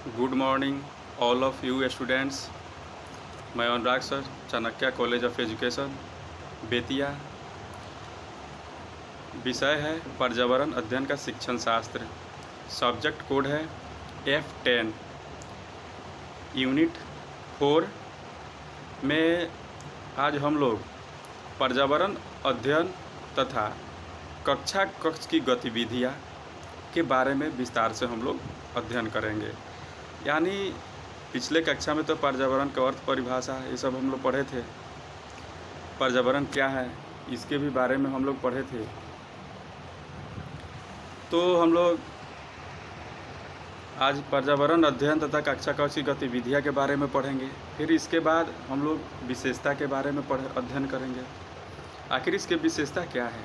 Good morning all of you students. मैं Anurag sir, Chanakya college of education Bettiah. विषय है पर्यावरण अध्ययन का शिक्षण शास्त्र। सब्जेक्ट कोड है F10। यूनिट 4 में आज हम लोग पर्यावरण अध्ययन तथा कक्ष की गतिविधियाँ के बारे में विस्तार से हम लोग अध्ययन करेंगे। यानी पिछले कक्षा में तो पर्यावरण का अर्थ, परिभाषा, ये सब हम लोग पढ़े थे। पर्यावरण क्या है इसके भी बारे में हम लोग पढ़े थे। तो हम लोग आज पर्यावरण अध्ययन तथा कक्ष की गतिविधियाँ के बारे में पढ़ेंगे। फिर इसके बाद हम लोग विशेषता के बारे में अध्ययन करेंगे। आखिर इसके विशेषता क्या है।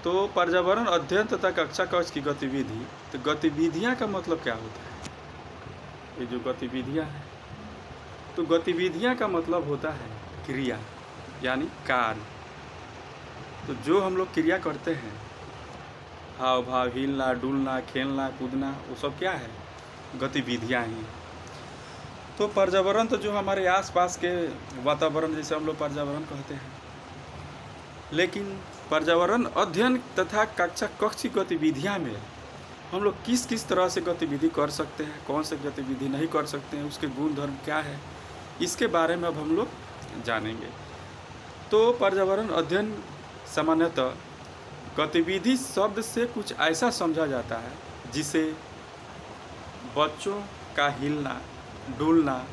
तो पर्यावरण अध्ययन तथा कक्ष की गतिविधि, तो गतिविधियाँ का मतलब क्या होता है। ये जो गतिविधियाँ हैं, तो गतिविधियाँ का मतलब होता है क्रिया, यानी कार्य। तो जो हम लोग क्रिया करते हैं, हाव भाव, हिलना, डुलना, खेलना, कूदना, वो सब क्या है, गतिविधियाँ ही। तो पर्यावरण तो जो हमारे आसपास के वातावरण, जैसे हम लोग पर्यावरण कहते हैं। लेकिन पर्यावरण अध्ययन तथा कक्ष की गतिविधियाँ में हम लोग किस किस तरह से गतिविधि कर सकते हैं, कौन से गतिविधि नहीं कर सकते हैं, उसके गुण धर्म क्या है, इसके बारे में अब हम लोग जानेंगे। तो पर्यावरण अध्ययन सामान्यतः गतिविधि शब्द से कुछ ऐसा समझा जाता है जिसे बच्चों का हिलना, डुलना,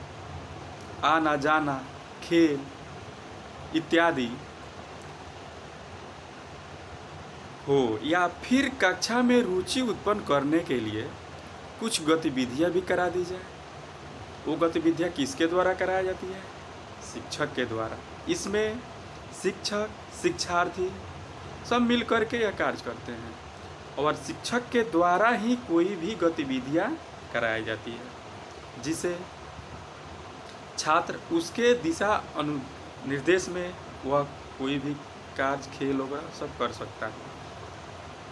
आना जाना, खेल इत्यादि हो, या फिर कक्षा में रुचि उत्पन्न करने के लिए कुछ गतिविधियाँ भी करा दी जाए। वो गतिविधियाँ किसके द्वारा कराई जाती है, शिक्षक के द्वारा। इसमें शिक्षक, शिक्षार्थी सब मिल कर के यह कार्य करते हैं और शिक्षक के द्वारा ही कोई भी गतिविधियाँ कराई जाती है, जिसे छात्र उसके दिशा निर्देश में वह कोई भी कार्य, खेल वगैरह सब कर सकता है।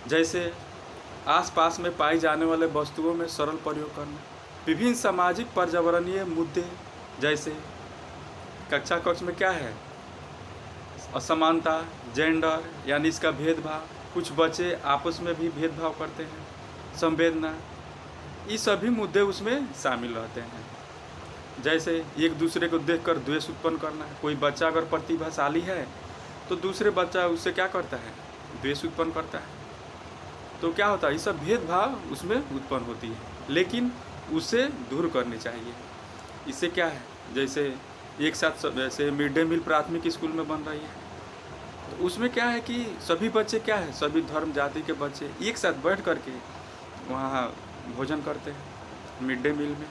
जैसे आसपास में पाई जाने वाले वस्तुओं में सरल प्रयोग करना, विभिन्न सामाजिक पर्यावरणीय मुद्दे, जैसे कक्ष में क्या है, असमानता, जेंडर यानी इसका भेदभाव, कुछ बच्चे आपस में भी भेदभाव करते हैं, संवेदना, ये सभी मुद्दे उसमें शामिल रहते हैं। जैसे एक दूसरे को देखकर द्वेष उत्पन्न करना, कोई बच्चा अगर प्रतिभाशाली है तो दूसरे बच्चा उससे क्या करता है, द्वेष उत्पन्न करता है। तो क्या होता है, ये सब भेदभाव उसमें उत्पन्न होती है, लेकिन उसे दूर करनी चाहिए। इससे क्या है, जैसे एक साथ जैसे मिड डे मील प्राथमिक स्कूल में बन रही है, तो उसमें क्या है कि सभी बच्चे क्या है, सभी धर्म जाति के बच्चे एक साथ बैठ करके वहाँ भोजन करते हैं मिड डे मील में।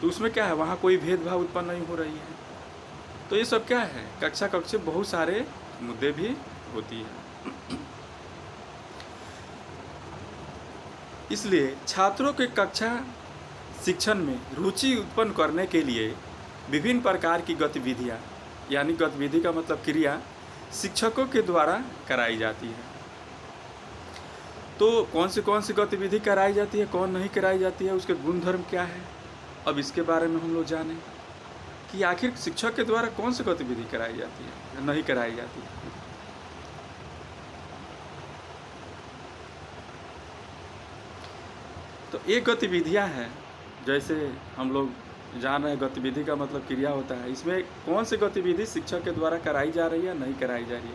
तो उसमें क्या है, वहाँ कोई भेदभाव उत्पन्न नहीं हो रही है। तो ये सब क्या है, कक्ष बहुत सारे मुद्दे भी होती है। इसलिए छात्रों के कक्षा शिक्षण में रुचि उत्पन्न करने के लिए विभिन्न प्रकार की गतिविधियाँ, यानी गतिविधि का मतलब क्रिया, शिक्षकों के द्वारा कराई जाती है। तो कौन सी गतिविधि कराई जाती है, कौन नहीं कराई जाती है, उसके गुणधर्म क्या है, अब इसके बारे में हम लोग जानें कि आखिर शिक्षक के द्वारा कौन सी गतिविधि कराई जाती है, नहीं कराई जाती है। तो एक गतिविधियाँ हैं, जैसे हम लोग जान रहे हैं गतिविधि का मतलब क्रिया होता है। इसमें कौन सी गतिविधि शिक्षक के द्वारा कराई जा रही है, नहीं कराई जा रही है।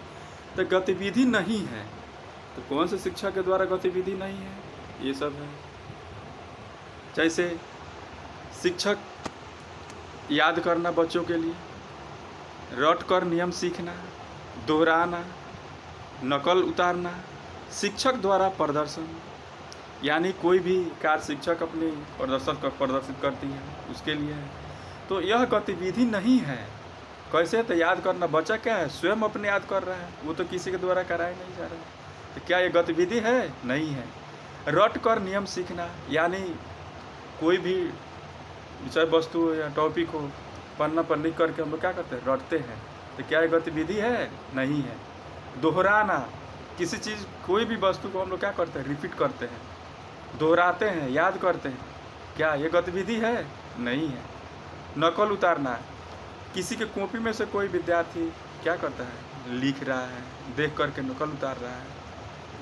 तो गतिविधि नहीं है, तो कौन से शिक्षक के द्वारा गतिविधि नहीं है, ये सब है। जैसे शिक्षक याद करना बच्चों के लिए, रट कर नियम सीखना, दोहराना, नकल उतारना, शिक्षक द्वारा प्रदर्शन, यानी कोई भी कार्य शिक्षक अपने प्रदर्शित करती है, उसके लिए है। तो यह गतिविधि नहीं है। कैसे, तो याद करना, बच्चा क्या है, स्वयं अपने याद कर रहा है, वो तो किसी के द्वारा कराया नहीं जा रहा है। तो क्या ये गतिविधि है, नहीं है। रट कर नियम सीखना, यानी कोई भी विषय वस्तु या टॉपिक हो, पन्ना पर लिख करके हम लोग क्या करते हैं, रटते हैं। तो क्या ये गतिविधि है, नहीं है। दोहराना, किसी चीज़, कोई भी वस्तु को हम लोग क्या करते हैं, रिपीट करते हैं, दोहराते हैं, याद करते हैं। क्या ये गतिविधि है? नहीं है। नकल उतारना, किसी के कॉपी में से कोई विद्यार्थी क्या करता है? लिख रहा है, देख करके नकल उतार रहा है,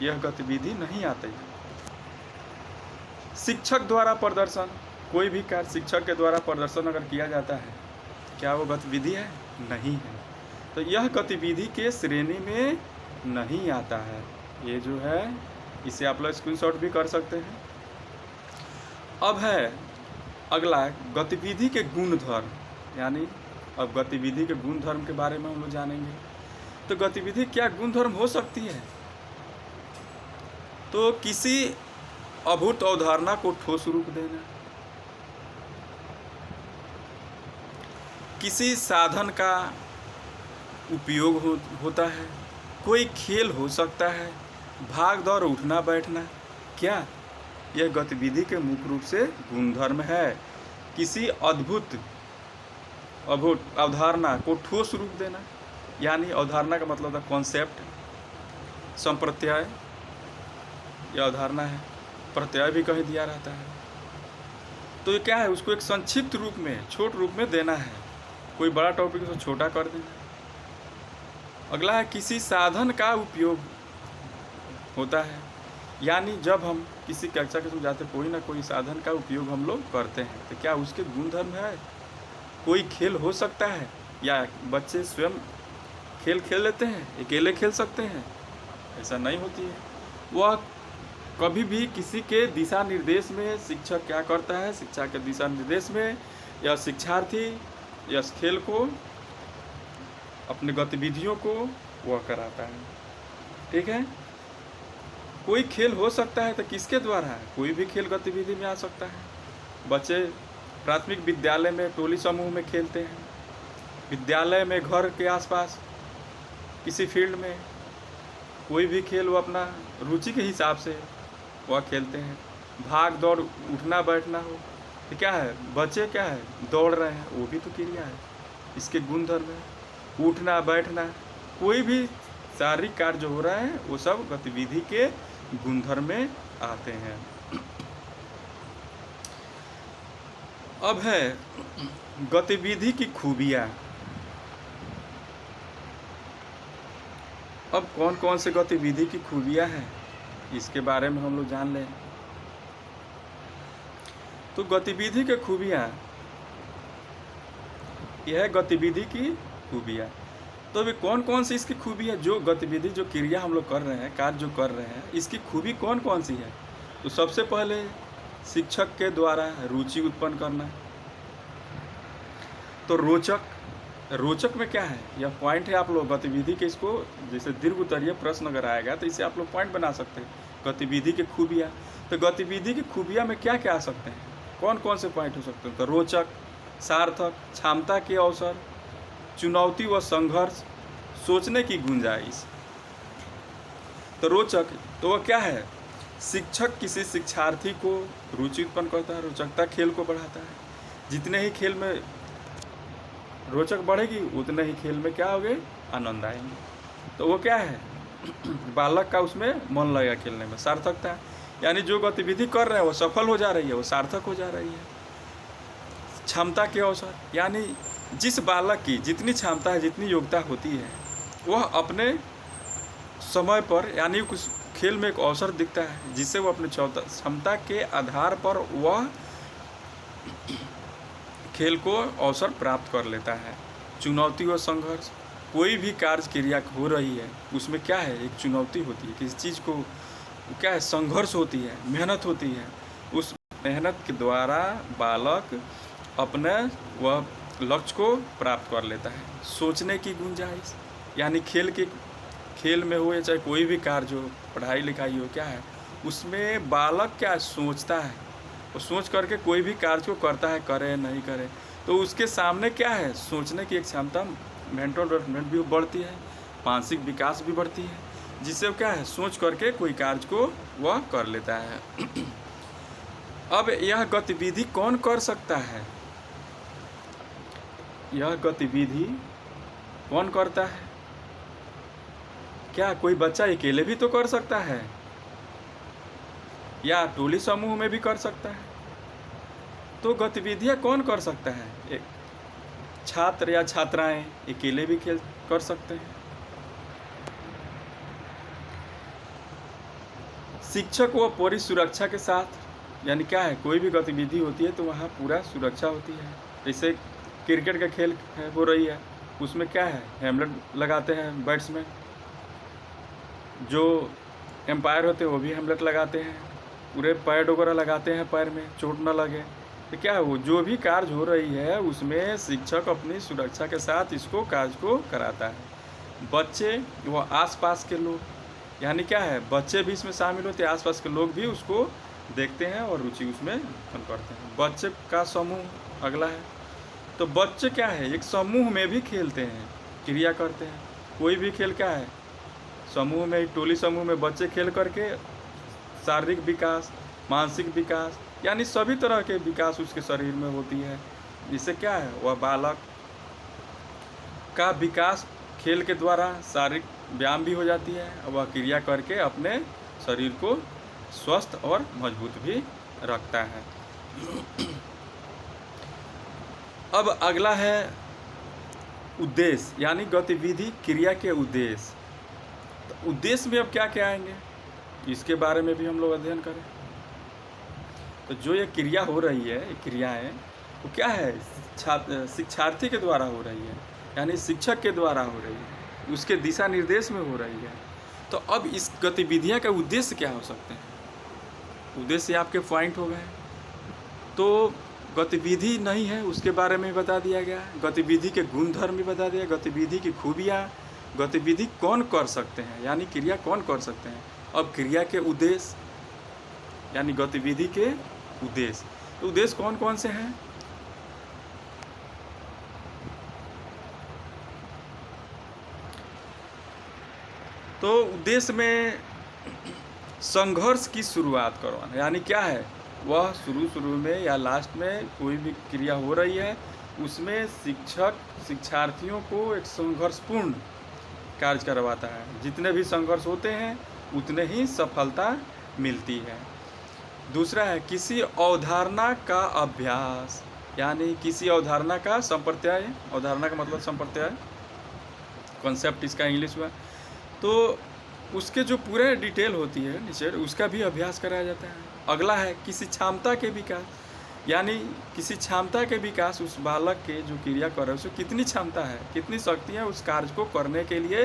यह गतिविधि नहीं आती है। शिक्षक द्वारा प्रदर्शन, कोई भी कार्य शिक्षक के द्वारा प्रदर्शन अगर किया जाता है, क्या वो गतिविधि है? नहीं है। तो यह गतिविधि के श्रेणी में नहीं आता है। ये जो है इसे आप लोग स्क्रीनशॉट भी कर सकते हैं। अब है अगला गतिविधि के गुणधर्म, यानी अब गतिविधि के गुणधर्म के बारे में हम लोग जानेंगे। तो गतिविधि क्या गुणधर्म हो सकती है? तो किसी अभूत अवधारणा को ठोस रूप देना, किसी साधन का उपयोग होता है, कोई खेल हो सकता है, भाग दौड़ उठना बैठना, क्या यह गतिविधि के मुख्य रूप से गुणधर्म है। किसी अभूत अवधारणा को ठोस रूप देना, यानी अवधारणा का मतलब है कॉन्सेप्ट, संप्रत्यय, यह अवधारणा है, प्रत्यय भी कहीं दिया रहता है। तो ये क्या है? उसको एक संक्षिप्त रूप में, छोट रूप में देना है। कोई बड़ा टॉपिक उसको छोटा कर देना। अगला है किसी साधन का उपयोग होता है, यानी जब हम किसी कक्षा के समझाते कोई ना कोई साधन का उपयोग हम लोग करते हैं, तो क्या उसके गुणधर्म है? कोई खेल हो सकता है, या बच्चे स्वयं खेल खेल लेते हैं, अकेले खेल सकते हैं? ऐसा नहीं होती है। वह कभी भी किसी के दिशा निर्देश में, शिक्षक क्या करता है, शिक्षा के दिशा निर्देश में या शिक्षार्थी या खेल को, अपनी गतिविधियों को वह कराता है। ठीक है। कोई खेल हो सकता है तो किसके द्वारा है? कोई भी खेल गतिविधि में आ सकता है। बच्चे प्राथमिक विद्यालय में टोली समूह में खेलते हैं, विद्यालय में, घर के आसपास, किसी फील्ड में, कोई भी खेल वो अपना रुचि के हिसाब से वह खेलते हैं। भाग दौड़ उठना बैठना हो तो क्या है? बच्चे क्या है? दौड़ रहे हैं, वो भी तो क्रिया है, इसके गुणधर्म है। उठना बैठना, कोई भी शारीरिक कार्य जो हो रहा है वो सब गतिविधि के गुणधर्म में आते हैं। अब है गतिविधि की खूबियाँ। अब कौन कौन से गतिविधि की खूबियाँ हैं, इसके बारे में हम लोग जान लें। तो गतिविधि के खूबियाँ, यह है गतिविधि की खूबियाँ। तो अभी कौन कौन सी इसकी खूबी है? जो गतिविधि, जो क्रिया हम लोग कर रहे हैं, कार्य जो कर रहे हैं, इसकी खूबी कौन कौन सी है? तो सबसे पहले शिक्षक के द्वारा रुचि उत्पन्न करना। तो रोचक में क्या है? यह पॉइंट है आप लोग गतिविधि के, इसको जैसे दीर्घ उत्तरीय प्रश्न अगर आएगा तो इसे आप लोग पॉइंट बना सकते हैं। गतिविधि की खूबियाँ, तो गतिविधि की खूबियाँ में क्या क्या आ सकते हैं? कौन कौन से पॉइंट हो सकते हैं? तो रोचक, सार्थक, क्षमता के अवसर, चुनौती व संघर्ष, सोचने की गुंजाइश। तो रोचक, तो वह क्या है? शिक्षक किसी शिक्षार्थी को रुचि उत्पन्न करता है, रोचकता खेल को बढ़ाता है। जितने ही खेल में रोचक बढ़ेगी उतने ही खेल में क्या होगे? आनंद आएंगे। तो वो क्या है? बालक का उसमें मन लगेगा खेलने में। सार्थकता, यानी जो गतिविधि कर रहे हैं वो सफल हो जा रही है, वो सार्थक हो जा रही है। क्षमता के अवसर, यानी जिस बालक की जितनी क्षमता है, जितनी योग्यता होती है, वह अपने समय पर, यानी कुछ खेल में एक अवसर दिखता है जिससे वो अपनी क्षमता के आधार पर वह खेल को अवसर प्राप्त कर लेता है। चुनौती व संघर्ष, कोई भी कार्य क्रिया हो रही है उसमें क्या है? एक चुनौती होती है, किसी चीज़ को क्या है? संघर्ष होती है, मेहनत होती है। उस मेहनत के द्वारा बालक अपने वह लक्ष्य को प्राप्त कर लेता है। सोचने की गुंजाइश, यानी खेल में हो या चाहे कोई भी कार्य हो, पढ़ाई लिखाई हो, क्या है उसमें बालक क्या सोचता है, वो सोच करके कोई भी कार्य को करता है, करे नहीं करे, तो उसके सामने क्या है? सोचने की एक क्षमता, मेंटल डेवलपमेंट भी बढ़ती है, मानसिक विकास भी बढ़ती है, जिससे क्या है? सोच करके कोई कार्य को वह कर लेता है। अब यह गतिविधि कौन कर सकता है? यह गतिविधि कौन करता है? क्या कोई बच्चा अकेले भी तो कर सकता है, या टोली समूह में भी कर सकता है? तो गतिविधियाँ कौन कर सकता है? एक छात्र या छात्राएं अकेले भी खेल कर सकते हैं। शिक्षक व पूरी सुरक्षा के साथ, यानी क्या है, कोई भी गतिविधि होती है तो वहाँ पूरा सुरक्षा होती है। जैसे क्रिकेट का खेल हो रही है, उसमें क्या है, हेलमेट लगाते हैं बैट्समैन, जो एम्पायर होते हैं वो भी हेलमेट लगाते हैं, पूरे पैड वगैरह लगाते हैं पैर में, चोट न लगे। तो क्या है, वो जो भी कार्य हो रही है उसमें शिक्षक अपनी सुरक्षा के साथ इसको कार्य को कराता है। बच्चे व आसपास के लोग, यानी क्या है, बच्चे भी इसमें शामिल होते हैं, आसपास के लोग भी उसको देखते हैं और रुचि उसमें उत्पन्न करते हैं। बच्चे का समूह अगला है। तो बच्चे क्या है, एक समूह में भी खेलते हैं, क्रिया करते हैं। कोई भी खेल क्या है, समूह में, टोली समूह में बच्चे खेल करके शारीरिक विकास, मानसिक विकास, यानी सभी तरह के विकास उसके शरीर में होती है। इससे क्या है, वह बालक का विकास खेल के द्वारा शारीरिक व्यायाम भी हो जाती है, वह क्रिया करके अपने शरीर को स्वस्थ और मजबूत भी रखता है। अब अगला है उद्देश्य, यानी गतिविधि क्रिया के उद्देश्य। तो उद्देश्य में अब क्या क्या आएंगे, इसके बारे में भी हम लोग अध्ययन करें। तो जो ये क्रिया हो रही है, ये क्रियाएँ वो क्या है, शिक्षार्थी के द्वारा हो रही है, यानी शिक्षक के द्वारा हो रही है, उसके दिशा निर्देश में हो रही है। तो अब इस गतिविधियाँ का उद्देश्य क्या हो सकते हैं? उद्देश्य आपके पॉइंट हो गए। तो गतिविधि नहीं है उसके बारे में बता दिया गया, गतिविधि के गुणधर्म भी बता दिया, गतिविधि की खूबियाँ, गतिविधि कौन कर सकते हैं, यानी क्रिया कौन कर सकते हैं। अब क्रिया के उद्देश्य, यानी गतिविधि के उद्देश्य। तो उद्देश्य कौन कौन से हैं? तो उद्देश्य में संघर्ष की शुरुआत करवाना, यानी क्या है, वह शुरू में या लास्ट में कोई भी क्रिया हो रही है उसमें शिक्षक शिक्षार्थियों को एक संघर्षपूर्ण कार्य करवाता है। जितने भी संघर्ष होते हैं उतने ही सफलता मिलती है। दूसरा है किसी अवधारणा का अभ्यास, यानी किसी अवधारणा का संप्रत्यय, अवधारणा का मतलब संप्रत्यय, कॉन्सेप्ट इसका इंग्लिश हुआ। तो उसके जो पूरे डिटेल होती है नीचे, उसका भी अभ्यास कराया जाता है। अगला है किसी क्षमता के विकास, यानी किसी क्षमता के विकास, उस बालक के जो क्रिया कर रहे हैं उसको कितनी क्षमता है, कितनी शक्ति है उस कार्य को करने के लिए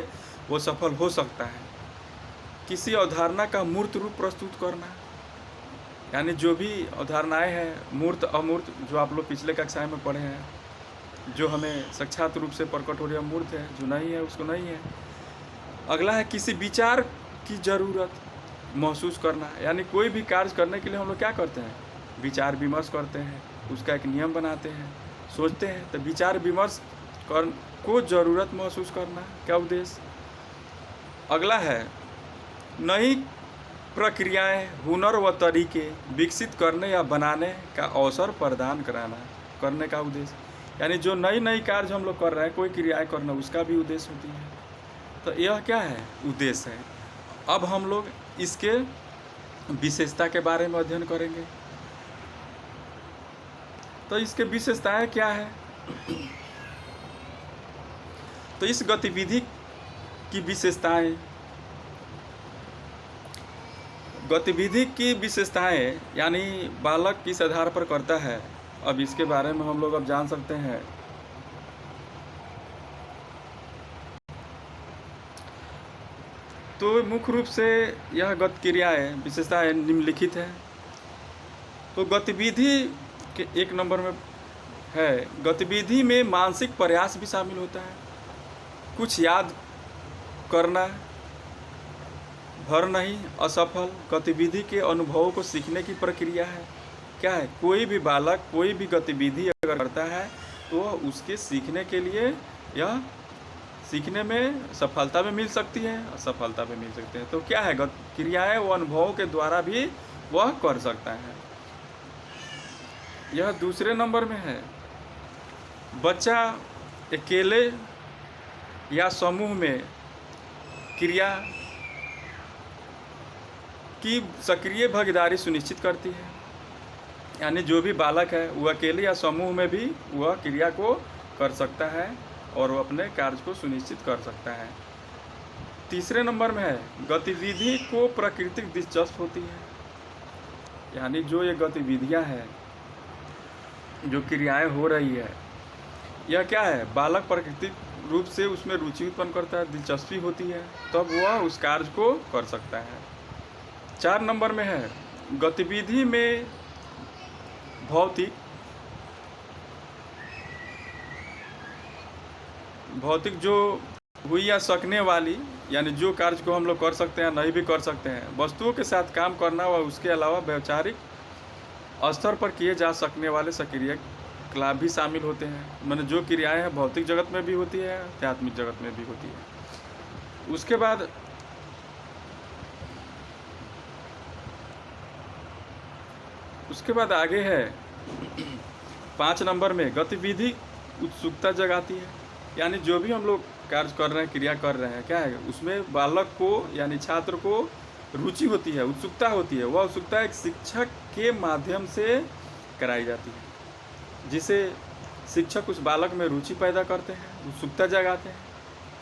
वो सफल हो सकता है। किसी अवधारणा का मूर्त रूप प्रस्तुत करना, यानी जो भी अवधारणाएँ हैं मूर्त अमूर्त, जो आप लोग पिछले कक्षाएँ में पढ़े हैं, जो हमें साक्षात रूप से प्रकट हो रही है मूर्त है, जो नहीं है उसको नहीं है। अगला है किसी विचार की ज़रूरत महसूस करना, यानी कोई भी कार्य करने के लिए हम लोग क्या करते हैं, विचार विमर्श करते हैं, उसका एक नियम बनाते हैं, सोचते हैं। तो विचार विमर्श को ज़रूरत महसूस करना क्या उद्देश्य। अगला है नई प्रक्रियाएं, हुनर व तरीके विकसित करने या बनाने का अवसर प्रदान कराना, करने का उद्देश्य, यानी जो नई कार्य हम लोग कर रहे हैं, कोई क्रियाएँ करना, उसका भी उद्देश्य होती है। तो यह क्या है, उद्देश्य है। अब हम लोग इसके विशेषता के बारे में अध्ययन करेंगे। तो इसके विशेषताएं क्या है? तो इस गतिविधि की विशेषताएं, यानी बालक किस आधार पर करता है, अब इसके बारे में हम लोग अब जान सकते हैं। तो मुख्य रूप से यह गति क्रियाएँ विशेषताएँ निम्नलिखित है। तो गतिविधि के एक नंबर में है, गतिविधि में मानसिक प्रयास भी शामिल होता है। कुछ याद करना भर नहीं, असफल गतिविधि के अनुभवों को सीखने की प्रक्रिया है। क्या है, कोई भी बालक कोई भी गतिविधि अगर करता है तो उसके सीखने के लिए, यह सीखने में सफलता में मिल सकती है, असफलता में मिल सकती है। तो क्या है, क्रियाएँ वो अनुभवों के द्वारा भी वह कर सकता है। यह दूसरे नंबर में है। बच्चा अकेले या समूह में क्रिया की सक्रिय भागीदारी सुनिश्चित करती है। यानी जो भी बालक है वह अकेले या समूह में भी वह क्रिया को कर सकता है और वो अपने कार्य को सुनिश्चित कर सकता है। तीसरे नंबर में है गतिविधि को प्राकृतिक दिलचस्प होती है। यानी जो ये गतिविधियां हैं, जो क्रियाएं हो रही है, यह क्या है, बालक प्राकृतिक रूप से उसमें रुचि उत्पन्न करता है, दिलचस्पी होती है, तब वह उस कार्य को कर सकता है। 4 नंबर में है गतिविधि में भौतिक जो हुई या सकने वाली, यानी जो कार्य को हम लोग कर सकते हैं नहीं भी कर सकते हैं, वस्तुओं के साथ काम करना व उसके अलावा वैचारिक स्तर पर किए जा सकने वाले सक्रिय क्रियाकलाप भी शामिल होते हैं। मैंने जो क्रियाएं हैं भौतिक जगत में भी होती है, आध्यात्मिक जगत में भी होती है। उसके बाद आगे है 5 नंबर में गतिविधि उत्सुकता जगाती है। यानी जो भी हम लोग कार्य कर रहे हैं, क्रिया कर रहे हैं, क्या है, उसमें बालक को यानी छात्र को रुचि होती है, उत्सुकता होती है। वह उत्सुकता एक शिक्षक के माध्यम से कराई जाती है, जिसे शिक्षक उस बालक में रुचि पैदा करते हैं, उत्सुकता जगाते हैं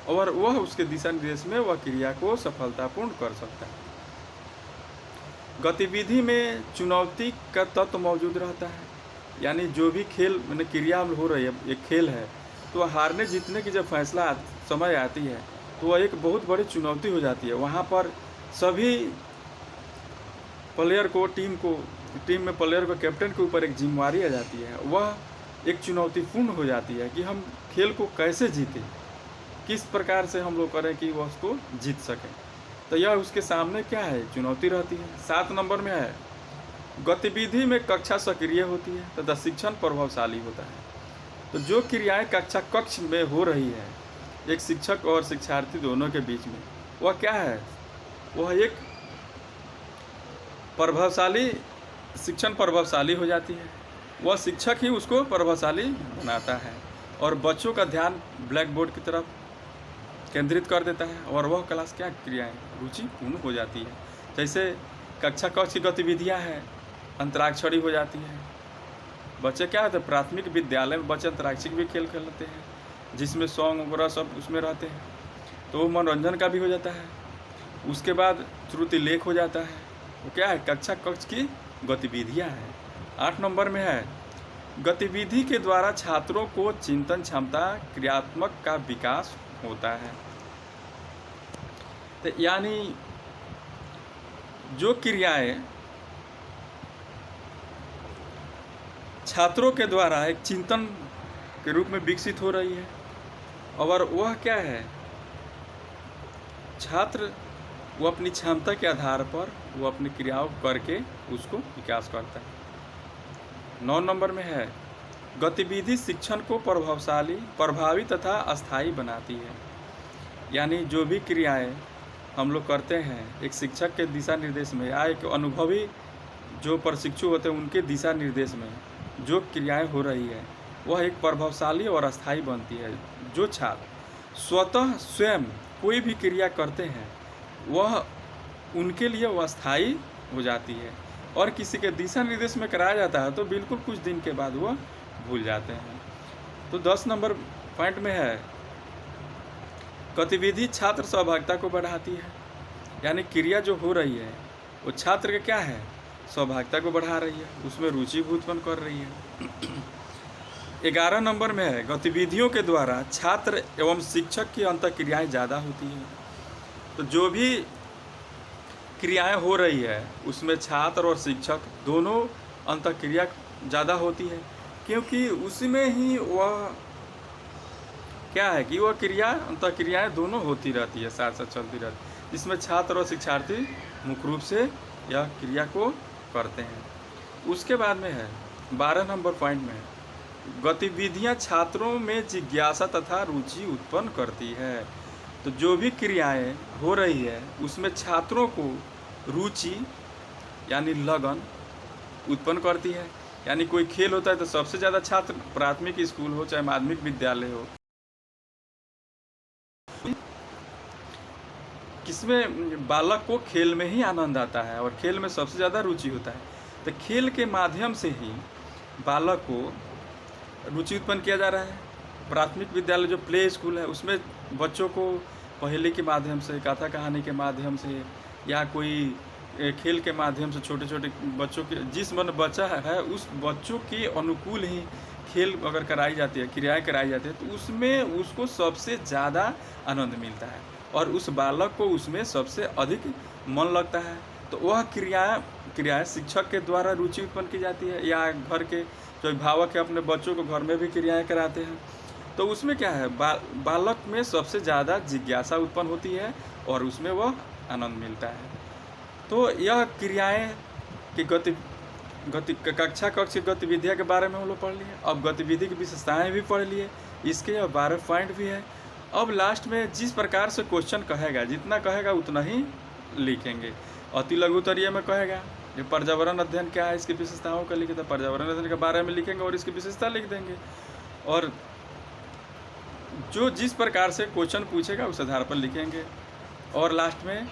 और वह उसके दिशा निर्देश में वह क्रिया को सफलतापूर्ण कर सकता है। गतिविधि में चुनौती का तत्व मौजूद रहता है। यानी जो भी खेल मैंने क्रिया हो रही है, एक खेल है, तो हारने जीतने की जब फैसला समय आती है तो वह एक बहुत बड़ी चुनौती हो जाती है। वहाँ पर सभी प्लेयर को, टीम में प्लेयर को, कैप्टन के ऊपर एक जिम्मेवारी आ जाती है। वह एक चुनौतीपूर्ण हो जाती है कि हम खेल को कैसे जीतें, किस प्रकार से हम लोग करें कि वह उसको जीत सकें। तो यह उसके सामने क्या है, चुनौती रहती है। 7 नंबर में है गतिविधि में कक्षा सक्रिय होती है तथा शिक्षण प्रभावशाली होता है। तो जो क्रियाएं कक्षा कक्ष में हो रही है, एक शिक्षक और शिक्षार्थी दोनों के बीच में, वह क्या है, वह एक प्रभावशाली, शिक्षण प्रभावशाली हो जाती है। वह शिक्षक ही उसको प्रभावशाली बनाता है और बच्चों का ध्यान ब्लैक बोर्ड की तरफ केंद्रित कर देता है और वह क्लास क्या क्रियाएं रुचिपूर्ण हो जाती है। जैसे कक्षा कक्ष की गतिविधियां हैं, अंतराक्षरी हो जाती है। बच्चे क्या होते हैं, प्राथमिक विद्यालय में बच्चे अंतराक्षरी भी खेल खेलते हैं, जिसमें सॉन्ग वगैरह सब उसमें रहते हैं, तो वो मनोरंजन का भी हो जाता है। उसके बाद श्रुति लेख हो जाता है। वो क्या है, कक्षा कक्ष की गतिविधियां हैं। 8 नंबर में है गतिविधि के द्वारा छात्रों को चिंतन क्षमता, क्रियात्मक का विकास होता है। तो यानी जो क्रियाएं छात्रों के द्वारा एक चिंतन के रूप में विकसित हो रही है, और वह क्या है, छात्र वो अपनी क्षमता के आधार पर वो अपनी क्रियाओं करके उसको विकास करता है। 9 नंबर में है गतिविधि शिक्षण को प्रभावी तथा अस्थायी बनाती है। यानी जो भी क्रियाएं हम लोग करते हैं एक शिक्षक के दिशा निर्देश में या एक अनुभवी जो प्रशिक्षु होते हैं उनके दिशा निर्देश में जो क्रियाएं हो रही है वह एक प्रभावशाली और अस्थायी बनती है। जो छात्र स्वतः स्वयं कोई भी क्रिया करते हैं वह उनके लिए वह अस्थायी हो जाती है, और किसी के दिशा निर्देश में कराया जाता है तो बिल्कुल कुछ दिन के बाद वह भूल जाते हैं। तो 10 नंबर पॉइंट में है गतिविधि छात्र सहभागिता को बढ़ाती है। यानी क्रिया जो हो रही है वो छात्र का क्या है, सहभागिता को बढ़ा रही है, उसमें रुचि उत्पन्न कर रही है। 11 नंबर में है गतिविधियों के द्वारा छात्र एवं शिक्षक की अंतःक्रियाएं ज़्यादा होती हैं। तो जो भी क्रियाएं हो रही है उसमें छात्र और शिक्षक दोनों अंतःक्रिया ज़्यादा होती है, क्योंकि उसमें ही वह क्या है कि वह क्रिया अंतःक्रियाएं दोनों होती रहती है, साथ साथ चलती रहती है, जिसमें छात्र और शिक्षार्थी मुख्य रूप से यह क्रिया को करते हैं। उसके बाद में है 12 नंबर पॉइंट में गतिविधियां छात्रों में जिज्ञासा तथा रुचि उत्पन्न करती है। तो जो भी क्रियाएं हो रही है उसमें छात्रों को रुचि यानी लगन उत्पन्न करती है। यानी कोई खेल होता है तो सबसे ज़्यादा छात्र प्राथमिक स्कूल हो चाहे माध्यमिक विद्यालय हो, किसमें बालक को खेल में ही आनंद आता है और खेल में सबसे ज़्यादा रुचि होता है। तो खेल के माध्यम से ही बालक को रुचि उत्पन्न किया जा रहा है। प्राथमिक विद्यालय जो प्ले स्कूल है उसमें बच्चों को पहेली के माध्यम से, कथा कहानी के माध्यम से, या कोई खेल के माध्यम से छोटे छोटे बच्चों के, जिस मन बच्चा है उस बच्चों के अनुकूल ही खेल अगर कराई जाती है, क्रियाएं कराई जाती है, तो उसमें उसको सबसे ज़्यादा आनंद मिलता है और उस बालक को उसमें सबसे अधिक मन लगता है। तो वह क्रियाएं शिक्षक के द्वारा रुचि उत्पन्न की जाती है, या घर के जो अभिभावक है अपने बच्चों को घर में भी क्रियाएं कराते हैं। तो उसमें क्या है, बालक में सबसे ज़्यादा जिज्ञासा उत्पन्न होती है और उसमें वह आनंद मिलता है। तो यह क्रियाएं की कक्षा की गतिविधियों के बारे में हम लोग पढ़ लिए। अब गतिविधि की विशेषताएं भी पढ़ लिए, इसके 12 पॉइंट भी है। अब लास्ट में जिस प्रकार से क्वेश्चन कहेगा, जितना कहेगा उतना ही लिखेंगे। अति लघु उत्तरीय में कहेगा ये पर्यावरण अध्ययन क्या है, इसकी विशेषताओं का लिखे तो पर्यावरण अध्ययन के बारे में लिखेंगे और इसकी विशेषता लिख देंगे। और जो जिस प्रकार से क्वेश्चन पूछेगा उस आधार पर लिखेंगे। और लास्ट में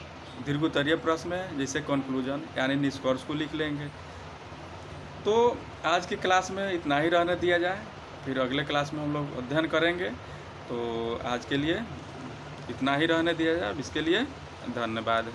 दीर्घ उत्तरीय प्रश्न में जैसे कंक्लूजन यानी निष्कर्ष को लिख लेंगे। तो आज की क्लास में इतना ही रहने दिया जाए, फिर अगले क्लास में हम लोग अध्ययन करेंगे। तो आज के लिए इतना ही रहने दिया जाए। इसके लिए धन्यवाद।